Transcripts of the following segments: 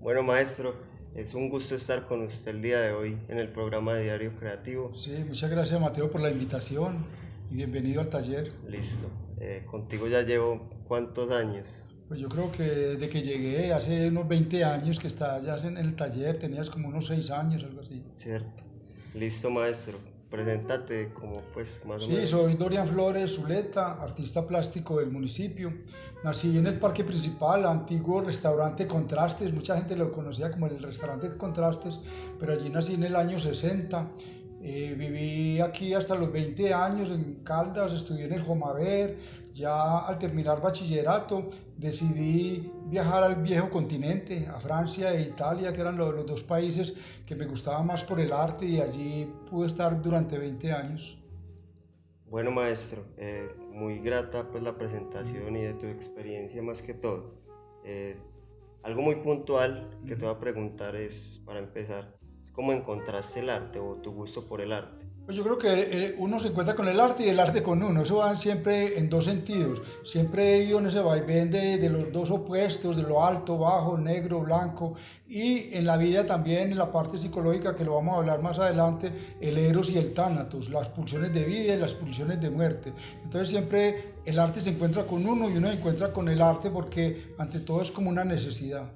Bueno, maestro, es un gusto estar con usted el día de hoy en el programa de Diario Creativo. Sí, muchas gracias Mateo por la invitación y bienvenido al taller. Listo. Contigo ya llevo ¿cuántos años? Pues yo creo que desde que llegué hace unos 20 años que estás ya en el taller, tenías como unos 6 años, algo así. Cierto. Listo, maestro. Preséntate como pues más o Sí, menos. soy Dorian Flores Zuleta, artista plástico del municipio. Nací en el Parque Principal, antiguo restaurante Contrastes. Mucha gente lo conocía como el restaurante Contrastes, pero allí nací en el año 60. Viví aquí hasta los 20 años en Caldas, estudié en el Jomaver. Ya al terminar bachillerato decidí viajar al viejo continente, a Francia e Italia, que eran los dos países que me gustaban más por el arte, y allí pude estar durante 20 años. Bueno, maestro, muy grata pues la presentación y de tu experiencia más que todo. Eh, Algo muy puntual que te voy a preguntar es, para empezar, es cómo encontraste el arte o tu gusto por el arte. Pues yo creo que uno se encuentra con el arte y el arte con uno. Eso va siempre en dos sentidos. Siempre he ido en ese vaivén de los dos opuestos, de lo alto, bajo, negro, blanco. Y en la vida también, en la parte psicológica, que lo vamos a hablar más adelante, el eros y el tánatos, las pulsiones de vida y las pulsiones de muerte. Entonces siempre el arte se encuentra con uno y uno se encuentra con el arte porque ante todo es como una necesidad.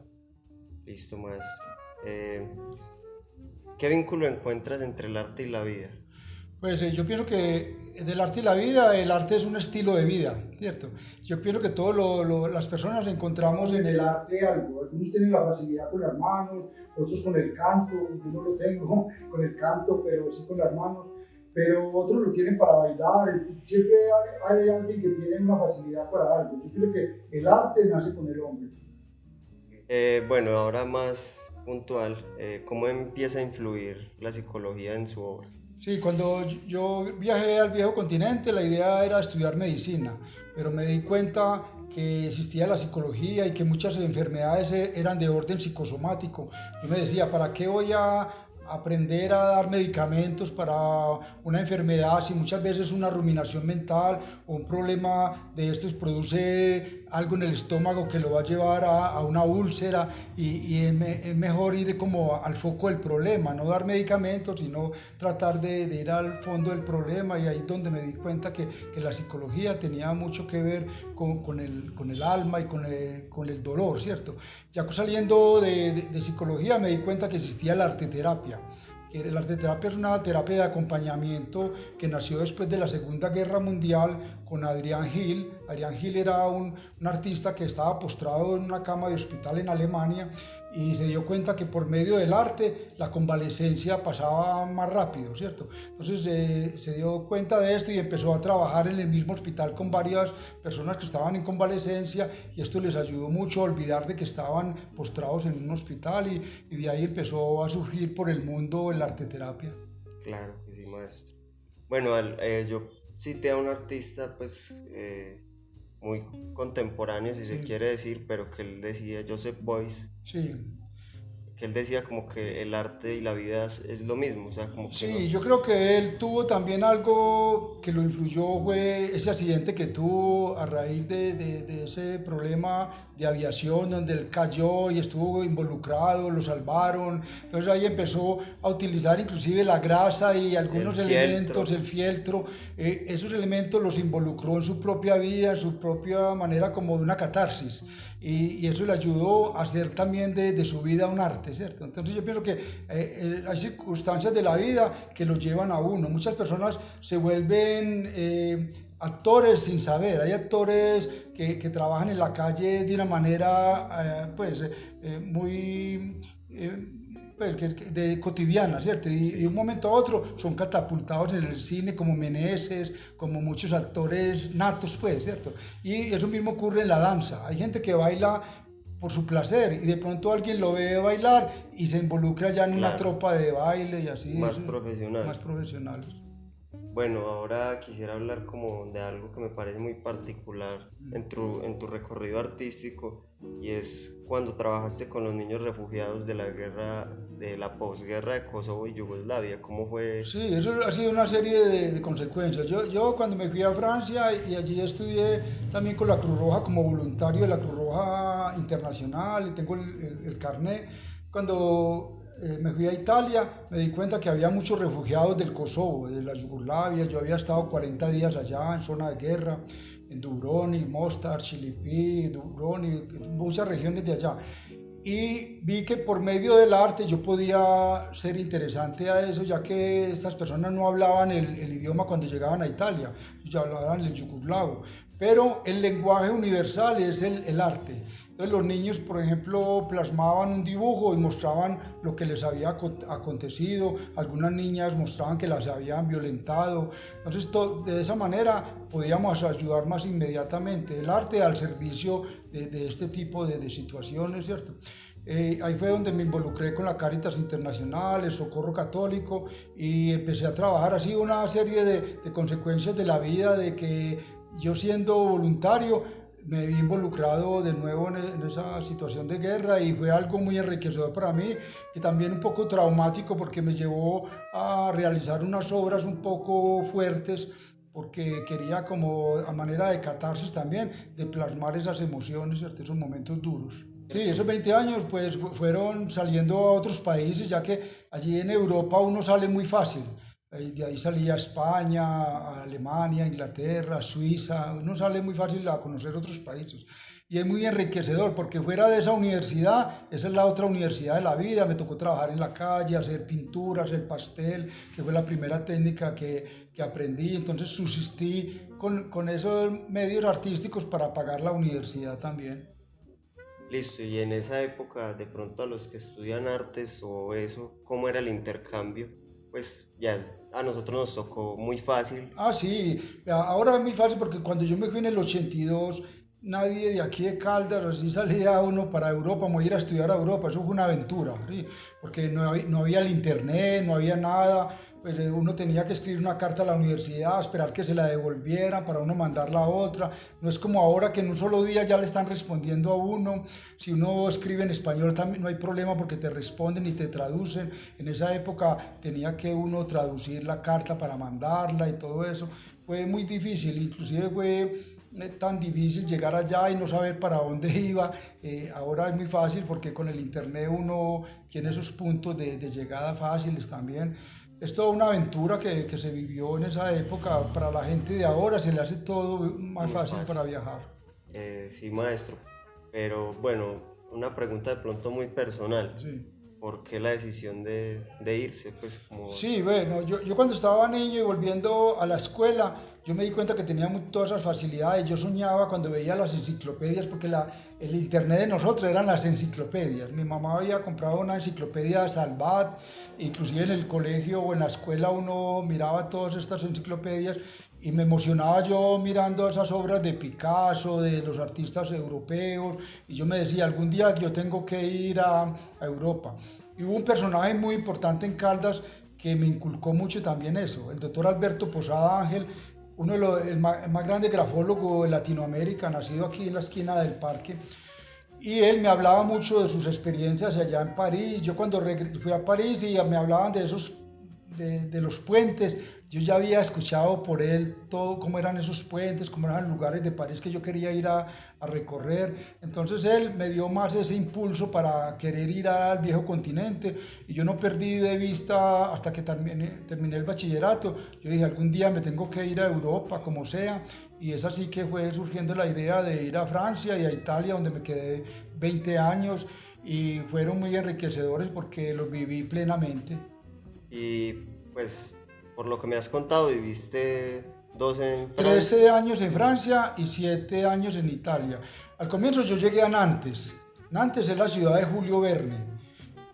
Listo, maestro. Eh, ¿Qué vínculo encuentras entre el arte y la vida? Pues yo pienso que del arte y la vida, el arte es un estilo de vida, ¿cierto? Yo pienso que todas las personas encontramos en el arte algo. Algunos tienen la facilidad con las manos, otros con el canto, yo no lo tengo con el canto, pero sí con las manos. Pero otros lo tienen para bailar. Siempre hay alguien que tiene una facilidad para algo. Yo creo que el arte nace con el hombre. Bueno, ahora más puntual, ¿cómo empieza a influir la psicología en su obra? Sí, cuando yo viajé al viejo continente, la idea era estudiar medicina, pero me di cuenta que existía la psicología y que muchas enfermedades eran de orden psicosomático. Yo me decía, ¿para qué voy a aprender a dar medicamentos para una enfermedad si muchas veces una ruminación mental o un problema de estos produce algo en el estómago que lo va a llevar a una úlcera? Y es mejor ir como al foco del problema, no dar medicamentos, sino tratar de ir al fondo del problema. Y ahí es donde me di cuenta que la psicología tenía mucho que ver con el alma y con el dolor, ¿cierto? Ya saliendo de psicología me di cuenta que existía la arteterapia. La arteterapia es una terapia de acompañamiento que nació después de la Segunda Guerra Mundial con Adrián Gil. Adrián Gil era un artista que estaba postrado en una cama de hospital en Alemania y se dio cuenta que por medio del arte la convalecencia pasaba más rápido, ¿cierto? Entonces se dio cuenta de esto y empezó a trabajar en el mismo hospital con varias personas que estaban en convalecencia, y esto les ayudó mucho a olvidar de que estaban postrados en un hospital, y de ahí empezó a surgir por el mundo la arteterapia. Claro que sí, maestro. Bueno, yo cité a un artista, pues, muy contemporáneo, si se Sí, quiere decir, pero que él decía, Joseph Beuys, sí. que él decía como que el arte y la vida es lo mismo, o sea, como que Sí, no. yo creo que él tuvo también algo que lo influyó, fue ese accidente que tuvo a raíz de ese problema de aviación donde él cayó y estuvo involucrado, lo salvaron. Entonces ahí empezó a utilizar inclusive la grasa y El algunos elementos, fieltro, el fieltro. Esos elementos los involucró en su propia vida, en su propia manera, como de una catarsis. Y eso le ayudó a hacer también de su vida un arte, ¿cierto? Entonces yo pienso que hay circunstancias de la vida que lo llevan a uno. Muchas personas se vuelven actores sin saber. Hay actores que trabajan en la calle de una manera muy... pues, de cotidiana, ¿cierto? Y de un sí, momento a otro son catapultados en el cine como Meneses, como muchos actores natos, pues, ¿cierto? Y eso mismo ocurre en la danza. Hay gente que baila por su placer y de pronto alguien lo ve bailar y se involucra ya en una claro, tropa de baile y así, más eso, más profesional. profesionales. Bueno, ahora quisiera hablar como de algo que me parece muy particular en tu recorrido artístico y es cuando trabajaste con los niños refugiados de la guerra, de la posguerra de Kosovo y Yugoslavia. ¿Cómo fue? Sí, eso ha sido una serie de consecuencias. Yo cuando me fui a Francia y allí estudié también con la Cruz Roja como voluntario de la Cruz Roja Internacional y tengo el carnet. Cuando me fui a Italia me di cuenta que había muchos refugiados del Kosovo, de la Yugoslavia. Yo había estado 40 días allá en zona de guerra, en Dubrovnik, Mostar, Chilipi, Dubrovnik, muchas regiones de allá. Y vi que por medio del arte yo podía ser interesante a eso, ya que estas personas no hablaban el idioma cuando llegaban a Italia, ya hablaban el yugoslavo, pero el lenguaje universal es el arte. Entonces los niños, por ejemplo, plasmaban un dibujo y mostraban lo que les había acontecido, algunas niñas mostraban que las habían violentado, entonces de esa manera podíamos ayudar más inmediatamente, el arte al servicio de este tipo de situaciones, ¿cierto? Ahí fue donde me involucré con la Cáritas Internacional, el Socorro Católico y empecé a trabajar. Ha sido una serie de consecuencias de la vida, de que yo siendo voluntario me vi involucrado de nuevo en esa situación de guerra y fue algo muy enriquecedor para mí y también un poco traumático porque me llevó a realizar unas obras un poco fuertes porque quería como a manera de catarsis también, de plasmar esas emociones, ¿cierto? Esos momentos duros. Sí, esos 20 años pues fueron saliendo a otros países, ya que allí en Europa uno sale muy fácil. De ahí salía a España, a Alemania, Inglaterra, Suiza, uno sale muy fácil a conocer otros países. Y es muy enriquecedor porque fuera de esa universidad, esa es la otra universidad de la vida, me tocó trabajar en la calle, hacer pintura, hacer pastel, que fue la primera técnica que aprendí, entonces subsistí con esos medios artísticos para pagar la universidad también. Listo, y en esa época, de pronto a los que estudian artes o eso, ¿cómo era el intercambio? Pues ya a nosotros nos tocó muy fácil. Ah, sí, ahora es muy fácil porque cuando yo me fui en el 82, nadie de aquí de Caldas, así salía uno para Europa, me voy a ir a estudiar a Europa, eso fue una aventura, ¿sí? Porque no había el internet, no había nada, pues uno tenía que escribir una carta a la universidad, esperar que se la devolvieran para uno mandarla a otra, no es como ahora que en un solo día ya le están respondiendo a uno, si uno escribe en español también no hay problema porque te responden y te traducen, en esa época tenía que uno traducir la carta para mandarla y todo eso, fue muy difícil, inclusive fue tan difícil llegar allá y no saber para dónde iba. Ahora es muy fácil porque con el internet uno tiene esos puntos de llegada fáciles también. Es toda una aventura que se vivió en esa época. Para la gente de ahora se le hace todo más Muy fácil fácil. para viajar. Sí, maestro. Pero bueno, una pregunta de pronto muy personal. Sí. ¿Por qué la decisión de irse? Pues como... Sí, bueno, yo cuando estaba niño y volviendo a la escuela, yo me di cuenta que tenía todas esas facilidades. Yo soñaba cuando veía las enciclopedias, porque el internet de nosotros eran las enciclopedias. Mi mamá había comprado una enciclopedia Salvat, inclusive en el colegio o en la escuela uno miraba todas estas enciclopedias y me emocionaba yo mirando esas obras de Picasso, de los artistas europeos, y yo me decía, algún día yo tengo que ir a Europa. Y hubo un personaje muy importante en Caldas que me inculcó mucho también eso, el doctor Alberto Posada Ángel, uno de el más grande grafólogo de Latinoamérica, nacido aquí en la esquina del parque, y él me hablaba mucho de sus experiencias allá en París. Yo cuando fui a París y me hablaban de esos de los puentes, yo ya había escuchado por él todo, cómo eran esos puentes, cómo eran lugares de París que yo quería ir a recorrer. Entonces él me dio más ese impulso para querer ir al viejo continente y yo no perdí de vista hasta que terminé el bachillerato. Yo dije, algún día me tengo que ir a Europa, como sea, y es así que fue surgiendo la idea de ir a Francia y a Italia, donde me quedé 20 años y fueron muy enriquecedores porque los viví plenamente. Y pues, por lo que me has contado, viviste 12 en Francia. 13 años en Francia y 7 años en Italia. Al comienzo yo llegué a Nantes. Nantes es la ciudad de Julio Verne.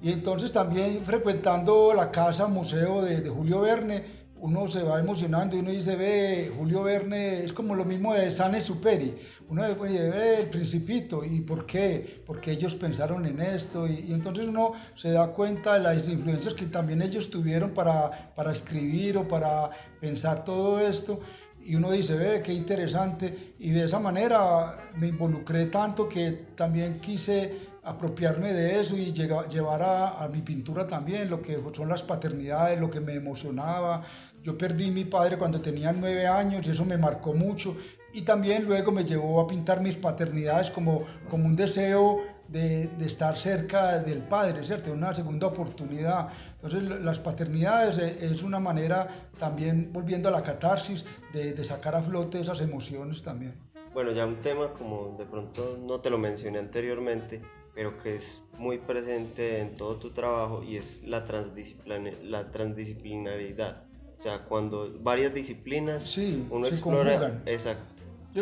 Y entonces también frecuentando la casa museo de Julio Verne, uno se va emocionando y uno dice, ve, Julio Verne es como lo mismo de Saint-Exupéry. Uno ve El Principito, ¿y por qué? Porque ellos pensaron en esto y entonces uno se da cuenta de las influencias que también ellos tuvieron para escribir o para pensar todo esto. Y uno dice, ve, qué interesante. Y de esa manera me involucré tanto que también quise apropiarme de eso y llevar a mi pintura también lo que son las paternidades, lo que me emocionaba. Yo perdí a mi padre cuando tenía 9 años y eso me marcó mucho. Y también luego me llevó a pintar mis paternidades como un deseo de estar cerca del padre, ¿cierto? Una segunda oportunidad. Entonces las paternidades es una manera también, volviendo a la catarsis, de sacar a flote esas emociones también. Bueno, ya un tema como de pronto no te lo mencioné anteriormente, pero que es muy presente en todo tu trabajo y es la transdisciplinaridad. O sea, cuando varias disciplinas Sí, uno se explora, conjugan. exacto.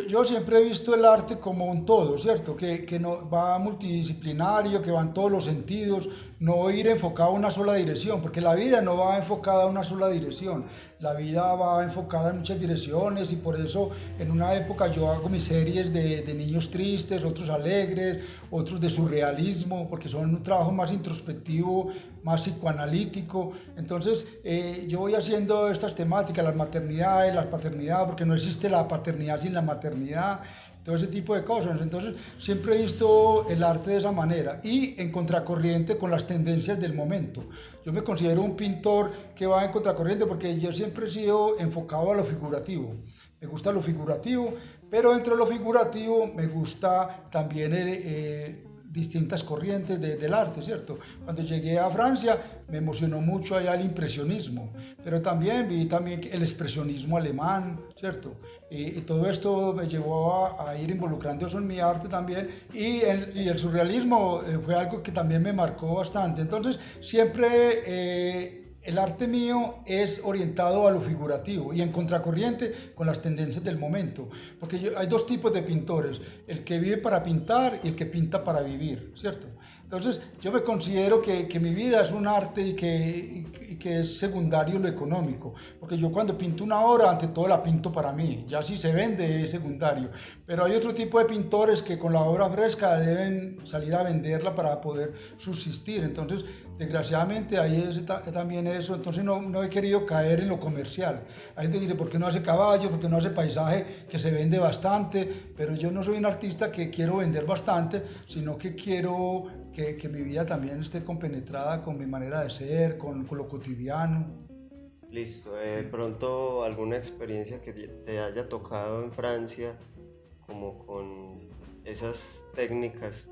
Yo siempre he visto el arte como un todo, ¿cierto? Que no, va multidisciplinario, que va en todos los sentidos, no ir enfocado a una sola dirección, porque la vida no va enfocada a una sola dirección, la vida va enfocada en muchas direcciones y por eso en una época yo hago mis series de niños tristes, otros alegres, otros de surrealismo, porque son un trabajo más introspectivo, más psicoanalítico. Entonces yo voy haciendo estas temáticas, las maternidades, las paternidades, porque no existe la paternidad sin la maternidad, todo ese tipo de cosas. Entonces siempre he visto el arte de esa manera y en contracorriente con las tendencias del momento. Yo me considero un pintor que va en contracorriente porque yo siempre he sido enfocado a lo figurativo. Me gusta lo figurativo, pero dentro de lo figurativo me gusta también distintas corrientes del arte, ¿cierto? Cuando llegué a Francia me emocionó mucho allá el impresionismo, pero también vi también el expresionismo alemán, ¿cierto? Y todo esto me llevó a ir involucrando eso en mi arte también y el surrealismo fue algo que también me marcó bastante. Entonces siempre el arte mío es orientado a lo figurativo y en contracorriente con las tendencias del momento, porque hay dos tipos de pintores, el que vive para pintar y el que pinta para vivir, ¿cierto? Entonces yo me considero que mi vida es un arte y que es secundario lo económico, porque yo cuando pinto una obra, ante todo la pinto para mí, ya si se vende es secundario, pero hay otro tipo de pintores que con la obra fresca deben salir a venderla para poder subsistir. Entonces desgraciadamente ahí es también eso, entonces no he querido caer en lo comercial. Hay gente que dice, ¿por qué no hace caballo? ¿Por qué no hace paisaje que se vende bastante? Pero yo no soy un artista que quiero vender bastante, sino que quiero que mi vida también esté compenetrada con mi manera de ser, con lo cotidiano. Listo. Pronto alguna experiencia que te haya tocado en Francia, como con esas técnicas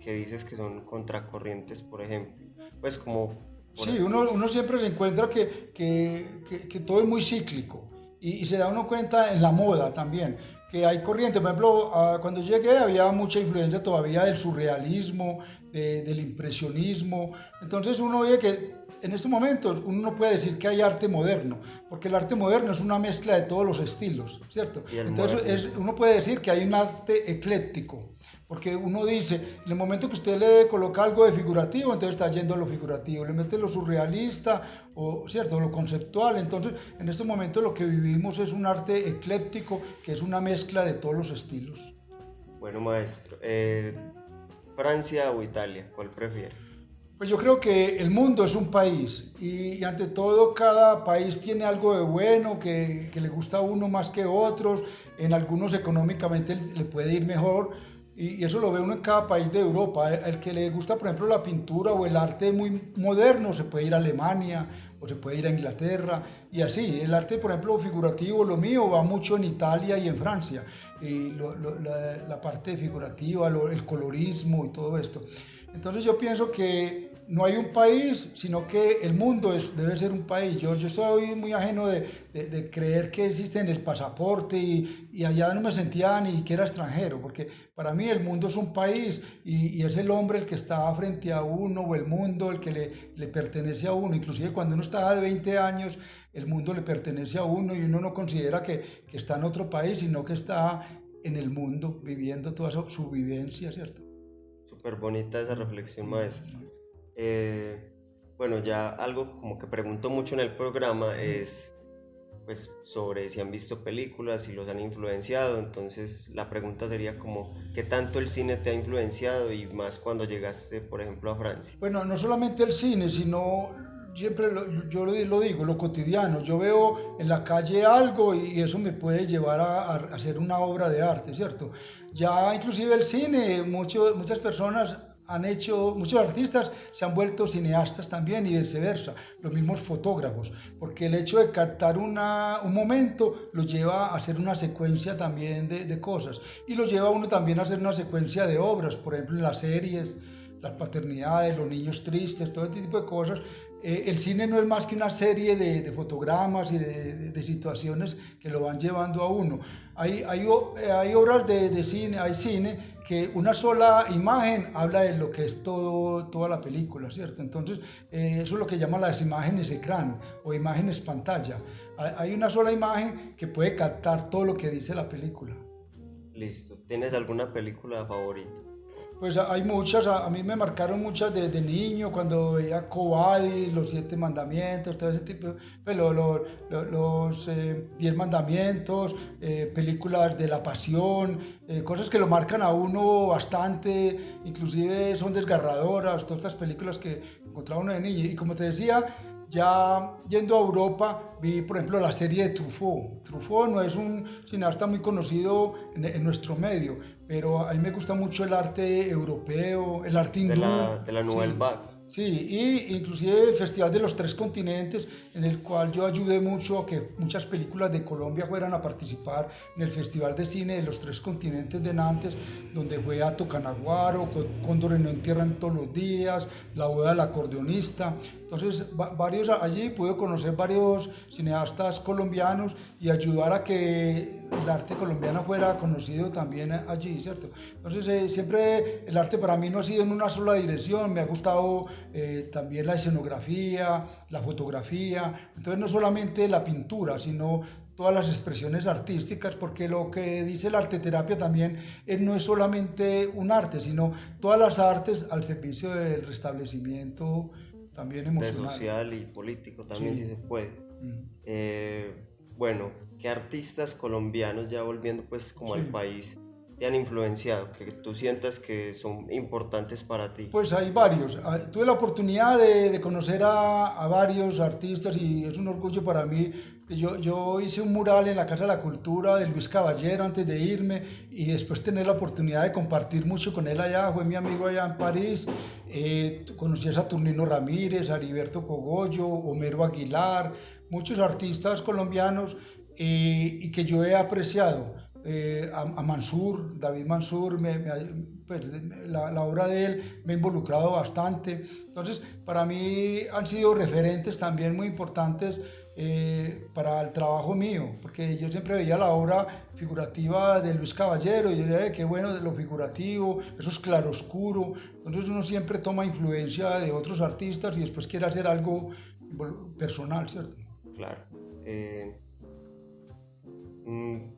que dices que son contracorrientes, por ejemplo. Pues como por Sí, uno siempre se encuentra que todo es muy cíclico y se da uno cuenta en la moda también, que hay corrientes. Por ejemplo, cuando llegué había mucha influencia todavía del surrealismo, del impresionismo. Entonces uno ve que en estos momentos uno no puede decir que hay arte moderno, porque el arte moderno es una mezcla de todos los estilos, ¿cierto? y el Entonces modernismo. uno puede decir que hay un arte ecléctico. Porque uno dice, en el momento que usted le coloca algo de figurativo, entonces está yendo a lo figurativo, le mete lo surrealista, o cierto, lo conceptual. Entonces, en este momento lo que vivimos es un arte ecléptico, que es una mezcla de todos los estilos. Bueno, maestro, ¿Francia o Italia? ¿Cuál prefiere? Pues yo creo que el mundo es un país y ante todo cada país tiene algo de bueno que le gusta a uno más que otros, en algunos económicamente le puede ir mejor y eso lo ve uno en cada país de Europa. El que le gusta, por ejemplo, la pintura o el arte muy moderno se puede ir a Alemania o se puede ir a Inglaterra y así. El arte, por ejemplo, figurativo, lo mío va mucho en Italia y en Francia. Y la parte figurativa, el colorismo y todo esto. Entonces yo pienso que no hay un país, sino que el mundo debe ser un país. Yo estoy muy ajeno de creer que existe en el pasaporte y allá no me sentía ni siquiera extranjero, porque para mí el mundo es un país y es el hombre el que está frente a uno o el mundo el que le pertenece a uno. Inclusive cuando uno está de 20 años, el mundo le pertenece a uno y uno no considera que está en otro país, sino que está en el mundo viviendo toda su vivencia, ¿cierto? Súper bonita esa reflexión, maestro. Bueno, ya algo como que pregunto mucho en el programa es pues sobre si han visto películas, si los han influenciado. Entonces la pregunta sería como, ¿qué tanto el cine te ha influenciado y más cuando llegaste, por ejemplo, a Francia? Bueno, no solamente el cine, sino siempre yo lo digo, lo cotidiano. Yo veo en la calle algo y eso me puede llevar a hacer una obra de arte, ¿cierto? Ya inclusive el cine, muchas personas han hecho, muchos artistas se han vuelto cineastas también y viceversa, los mismos fotógrafos, porque el hecho de captar un momento los lleva a hacer una secuencia también de cosas y los lleva a uno también a hacer una secuencia de obras, por ejemplo en las series, las paternidades, los niños tristes, todo este tipo de cosas. El cine no es más que una serie de fotogramas y de situaciones que lo van llevando a uno. Hay obras de cine, hay cine que una sola imagen habla de lo que es toda la película, ¿cierto? Entonces, eso es lo que llaman las imágenes ecrán o imágenes pantalla. Hay una sola imagen que puede captar todo lo que dice la película. Listo. ¿Tienes alguna película favorita? Pues hay muchas, a mí me marcaron muchas de niño, cuando veía Cobadi, los 7 mandamientos, todo ese tipo, pues los 10 mandamientos, películas de la pasión, cosas que lo marcan a uno bastante, inclusive son desgarradoras, todas estas películas que encontraba uno de niño. Y como te decía, ya yendo a Europa, vi por ejemplo la serie de Truffaut. Truffaut no es un cineasta muy conocido en nuestro medio, pero a mí me gusta mucho el arte europeo, el arte hindú. De la Nouvelle Sí. Vague. Sí, y inclusive el Festival de los Tres Continentes, en el cual yo ayudé mucho a que muchas películas de Colombia fueran a participar en el Festival de Cine de los Tres Continentes de Nantes, donde fue Ato Canaguaro, Cóndores no entierran todos los días, La boda del acordeonista. Entonces, allí pude conocer varios cineastas colombianos y ayudar a que el arte colombiano fuera conocido también allí, ¿cierto? Entonces, siempre el arte para mí no ha sido en una sola dirección, me ha gustado también la escenografía, la fotografía, entonces no solamente la pintura, sino todas las expresiones artísticas, porque lo que dice la arteterapia también no es solamente un arte, sino todas las artes al servicio del restablecimiento también emocional. Social y político también, Sí. si se puede. Mm. Bueno, ¿qué artistas colombianos, ya volviendo pues como al Sí. país, te han influenciado, que tú sientas que son importantes para ti? Pues hay varios. Tuve la oportunidad de conocer a varios artistas y es un orgullo para mí. Yo hice un mural en la Casa de la Cultura de Luis Caballero antes de irme y después tener la oportunidad de compartir mucho con él allá. Fue mi amigo allá en París. Conocí a Saturnino Ramírez, a Heriberto Cogollo, Homero Aguilar, muchos artistas colombianos y que yo he apreciado. A Mansur, David Mansur, pues, la obra de él me ha involucrado bastante. Entonces, para mí han sido referentes también muy importantes para el trabajo mío, porque yo siempre veía la obra figurativa de Luis Caballero y yo decía, qué bueno de lo figurativo, eso es claroscuro. Entonces uno siempre toma influencia de otros artistas y después quiere hacer algo personal, ¿cierto? Claro.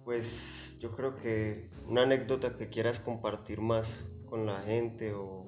Pues yo creo que una anécdota que quieras compartir más con la gente o...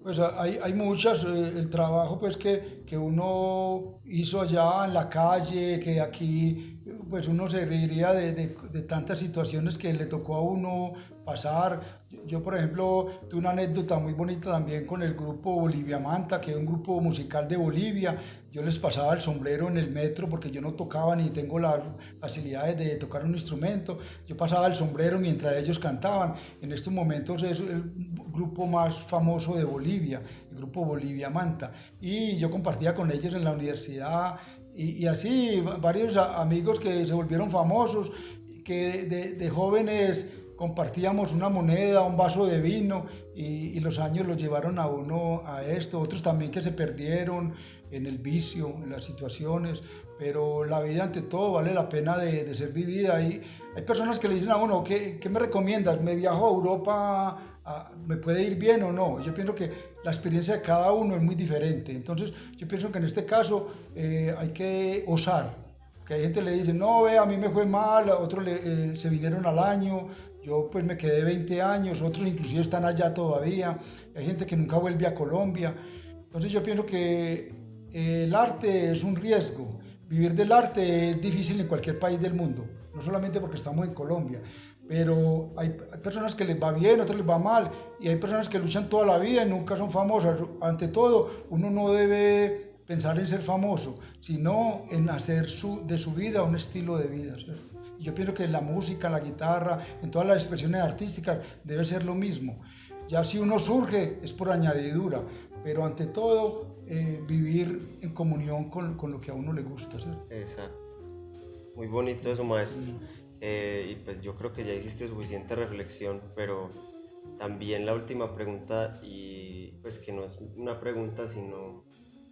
Pues hay muchas, el trabajo pues que uno hizo allá en la calle, que aquí pues uno se reiría de tantas situaciones que le tocó a uno pasar. Yo por ejemplo tuve una anécdota muy bonita también con el grupo Bolivia Manta, que es un grupo musical de Bolivia. Yo les pasaba el sombrero en el metro porque yo no tocaba ni tengo las facilidades de tocar un instrumento. Yo pasaba el sombrero mientras ellos cantaban. En estos momentos es el grupo más famoso de Bolivia, el grupo Bolivia Manta. Y yo compartía con ellos en la universidad y así varios amigos que se volvieron famosos, que de jóvenes compartíamos una moneda, un vaso de vino y los años los llevaron a uno a esto, otros también que se perdieron en el vicio, en las situaciones, pero la vida ante todo vale la pena de ser vivida. Y hay personas que le dicen a uno, ¿qué me recomiendas? ¿Me viajo a Europa? ¿Me puede ir bien o no? Yo pienso que la experiencia de cada uno es muy diferente, entonces yo pienso que en este caso hay que osar. Que hay gente que le dice, no, ve, a mí me fue mal, otros se vinieron al año, yo pues me quedé 20 años, otros inclusive están allá todavía, hay gente que nunca vuelve a Colombia. Entonces yo pienso que el arte es un riesgo, vivir del arte es difícil en cualquier país del mundo, no solamente porque estamos en Colombia, pero hay personas que les va bien, otras les va mal, y hay personas que luchan toda la vida y nunca son famosas. Ante todo, uno no debe pensar en ser famoso, sino en hacer de su vida un estilo de vida, ¿cierto? Yo pienso que en la música, en la guitarra, en todas las expresiones artísticas debe ser lo mismo. Ya si uno surge es por añadidura, pero ante todo vivir en comunión con lo que a uno le gusta, ¿cierto? Exacto. Muy bonito eso, maestro. Y pues yo creo que ya hiciste suficiente reflexión, pero también la última pregunta, y pues que no es una pregunta, sino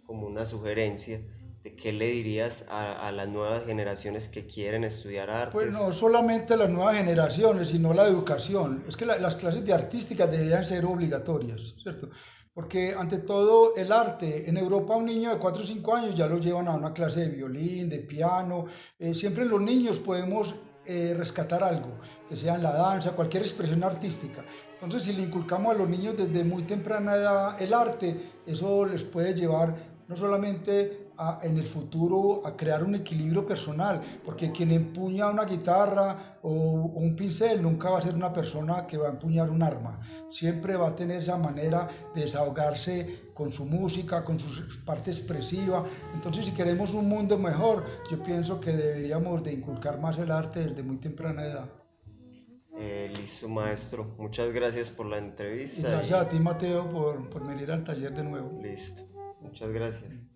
como una sugerencia, de qué le dirías a las nuevas generaciones que quieren estudiar Pues artes. no solamente las nuevas generaciones, sino la educación. Es que las clases de artística deberían ser obligatorias, ¿cierto? Porque ante todo el arte, en Europa un niño de 4 o 5 años ya lo llevan a una clase de violín, de piano. Siempre los niños podemos rescatar algo, que sea en la danza, cualquier expresión artística. Entonces, si le inculcamos a los niños desde muy temprana edad el arte, eso les puede llevar no solamente en el futuro a crear un equilibrio personal, porque quien empuña una guitarra o un pincel nunca va a ser una persona que va a empuñar un arma, siempre va a tener esa manera de desahogarse con su música, con su parte expresiva. Entonces, si queremos un mundo mejor, yo pienso que deberíamos de inculcar más el arte desde muy temprana edad. Listo, maestro. Muchas gracias por la Y entrevista gracias a ti, Mateo, por venir al taller de nuevo. listo. Muchas gracias.